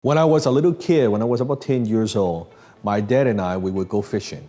When I was a little kid, when I was about 10 years old, my dad and I, we would go fishing.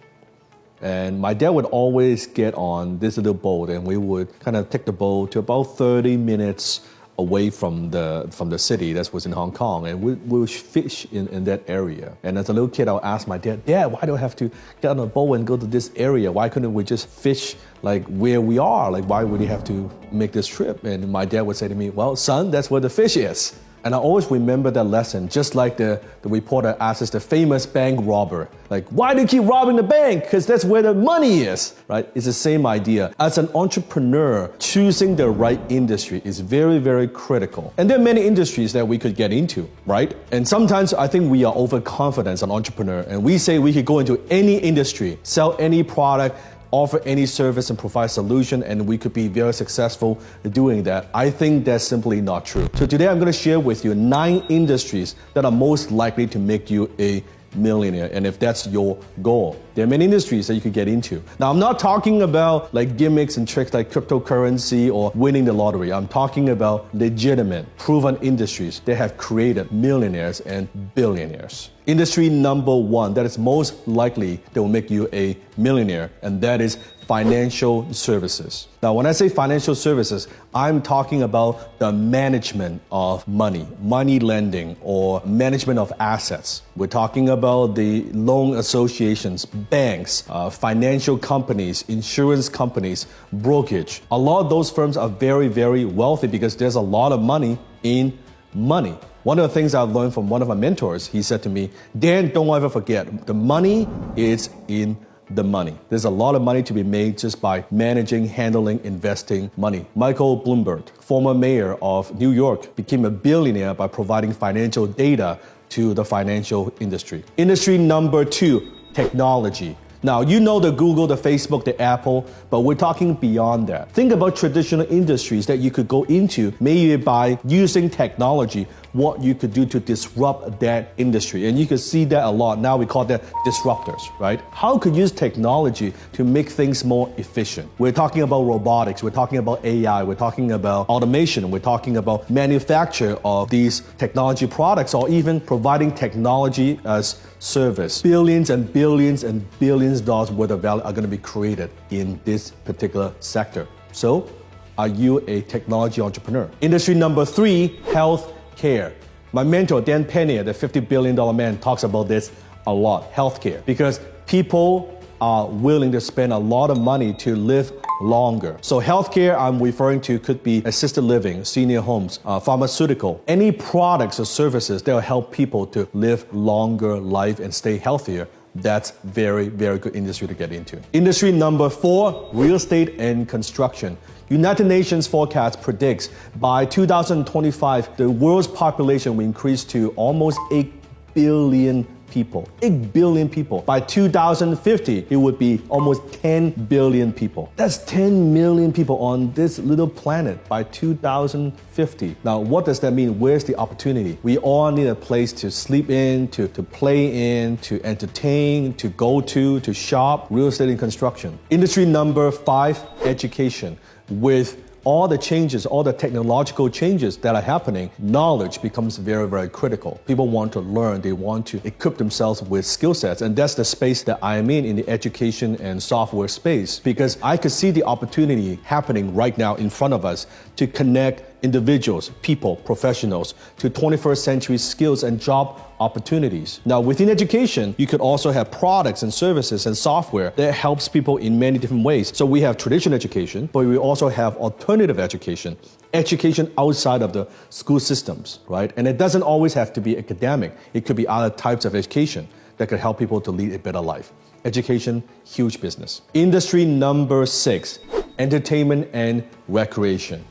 And my dad would always get on this little boat and we would kind of take the boat to about 30 minutes away from the city that was in Hong Kong. And we would fish in that area. And as a little kid, I would ask my dad, Dad, why do I have to get on a boat and go to this area? Why couldn't we just fish like where we are? Like, why would we have to make this trip? And my dad would say to me, well, son, that's where the fish is. And I always remember that lesson, just like the reporter asks the famous bank robber, like, why do you keep robbing the bank? Because that's where the money is, right? It's the same idea. As an entrepreneur, choosing the right industry is very, very critical. And there are many industries that we could get into, right? And sometimes I think we are overconfident as an entrepreneur, and we say we could go into any industry, sell any product, offer any service and provide solution, and we could be very successful doing that. I think that's simply not true. So today I'm going to share with you 9 industries that are most likely to make you a millionaire, and if that's your goal. There are many industries that you could get into. Now, I'm not talking about like gimmicks and tricks like cryptocurrency or winning the lottery. I'm talking about legitimate, proven industries that have created millionaires and billionaires. Industry number 1 that is most likely that will make you a millionaire, and that is financial services. Now, when I say financial services, I'm talking about the management of money, money lending, or management of assets. We're talking about the loan associations, banks, financial companies, insurance companies, brokerage. A lot of those firms are very, very wealthy because there's a lot of money in money. One of the things I've learned from one of my mentors, he said to me, Dan, don't ever forget, the money is in the money. There's a lot of money to be made just by managing, handling, investing money. Michael Bloomberg, former mayor of New York, became a billionaire by providing financial data to the financial industry. Industry number 2, technology. Now, you know the Google, the Facebook, the Apple, but we're talking beyond that. Think about traditional industries that you could go into, maybe by using technology, what you could do to disrupt that industry. And you can see that a lot. Now we call that disruptors, right? How could you use technology to make things more efficient? We're talking about robotics, we're talking about AI, we're talking about automation, we're talking about manufacture of these technology products, or even providing technology as service. Billions and billions and billions of dollars worth of value are going to be created in this particular sector. So, are you a technology entrepreneur? Industry number 3, health care. My mentor, Dan Penny, the $50 billion man, talks about this a lot, healthcare, because people are willing to spend a lot of money to live longer. So healthcare I'm referring to could be assisted living, senior homes, pharmaceutical, any products or services that will help people to live longer life and stay healthier. That's very, very good industry to get into. Industry number 4, real estate and construction. United Nations forecast predicts by 2025, the world's population will increase to almost 8 billion people. 8 billion people. By 2050, it would be almost 10 billion people. That's 10 million people on this little planet by 2050. Now, what does that mean? Where's the opportunity? We all need a place to sleep in, to play in, to entertain, to go to shop. Real estate and construction. Industry number 5, education. With all the changes, all the technological changes that are happening, knowledge becomes very, very critical. People want to learn, they want to equip themselves with skill sets, and that's the space that I am in the education and software space, because I could see the opportunity happening right now in front of us to connect individuals, people, professionals to 21st century skills and job opportunities. Now, within education, you could also have products and services and software that helps people in many different ways. So we have traditional education, but we also have alternative education, education outside of the school systems, right? And it doesn't always have to be academic. It could be other types of education that could help people to lead a better life. Education, huge business. Industry number 6, entertainment and recreation.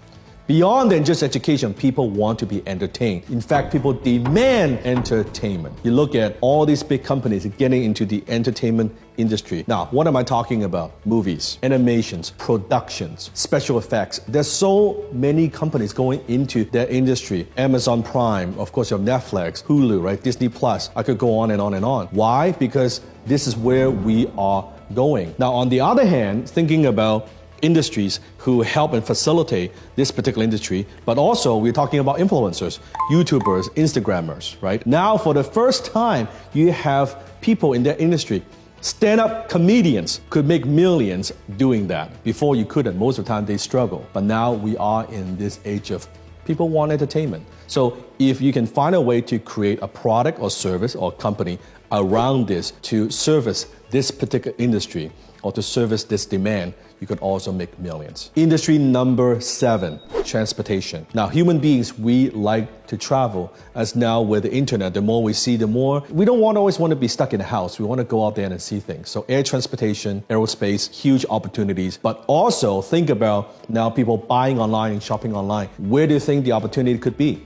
Beyond than just education, people want to be entertained. In fact, people demand entertainment. You look at all these big companies getting into the entertainment industry. Now, what am I talking about? Movies, animations, productions, special effects. There's so many companies going into that industry. Amazon Prime, of course, you have Netflix, Hulu, right? Disney Plus. I could go on and on and on. Why? Because this is where we are going. Now, on the other hand, thinking about industries who help and facilitate this particular industry, but also we're talking about influencers, YouTubers, Instagrammers, right? Now, for the first time, you have people in that industry. Stand-up comedians could make millions doing that. Before you couldn't. Most of the time they struggle. But now we are in this age of people want entertainment. So if you can find a way to create a product or service or company around this to service this particular industry or to service this demand, you could also make millions. Industry number 7, transportation. Now, human beings, we like to travel. As now with the internet, the more we see, the more, we don't always want to be stuck in the house. We want to go out there and see things. So air transportation, aerospace, huge opportunities. But also think about now people buying online and shopping online. Where do you think the opportunity could be?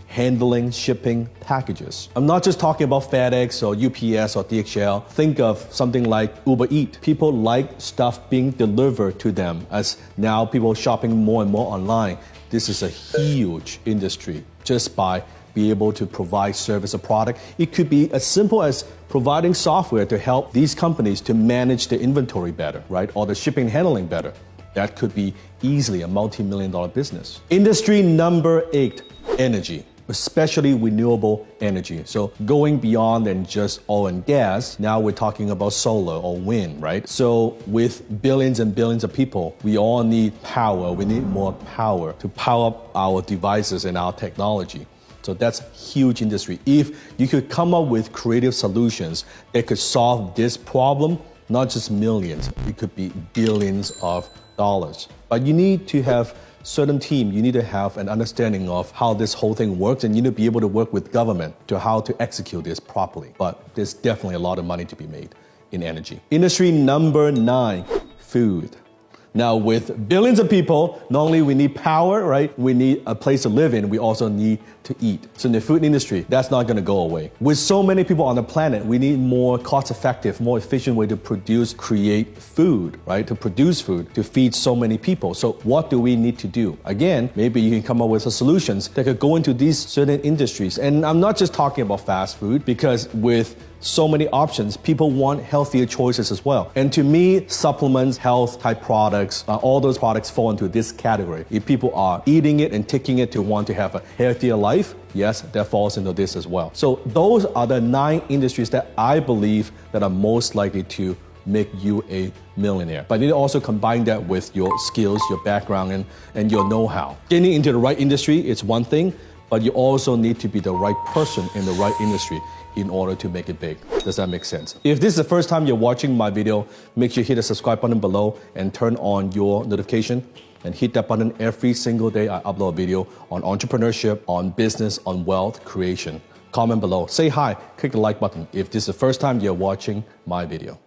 Handling, shipping packages. I'm not just talking about FedEx or UPS or DHL. Think of something like Uber Eats. People like stuff being delivered to them as now people are shopping more and more online. This is a huge industry just by being able to provide service or product. It could be as simple as providing software to help these companies to manage their inventory better, right? Or the shipping and handling better. That could be easily a multi-million-dollar business. Industry number 8, energy. Especially renewable energy. So going beyond than just oil and gas, now we're talking about solar or wind, right? So with billions and billions of people, we all need power. We need more power to power up our devices and our technology. So that's a huge industry. If you could come up with creative solutions that could solve this problem, not just millions, it could be billions of dollars. But you need to have certain team, you need to have an understanding of how this whole thing works, and you need to be able to work with government to how to execute this properly. But there's definitely a lot of money to be made in energy. Industry number 9, food. Now with billions of people, not only we need power, right? We need a place to live in, we also need to eat. So in the food industry, that's not gonna go away. With so many people on the planet, we need more cost-effective, more efficient way to create food, right? To produce food, to feed so many people. So what do we need to do? Again, maybe you can come up with some solutions that could go into these certain industries. And I'm not just talking about fast food, because with so many options, people want healthier choices as well. And to me, supplements, health type products, all those products fall into this category. If people are eating it and taking it to want to have a healthier life, yes, that falls into this as well. So those are the 9 industries that I believe that are most likely to make you a millionaire. But you need to also combine that with your skills, your background, and your know-how. Getting into the right industry is one thing, but you also need to be the right person in the right industry in order to make it big. Does that make sense? If this is the first time you're watching my video, make sure you hit the subscribe button below and turn on your notification and hit that button every single day I upload a video on entrepreneurship, on business, on wealth creation. Comment below, say hi, click the like button if this is the first time you're watching my video.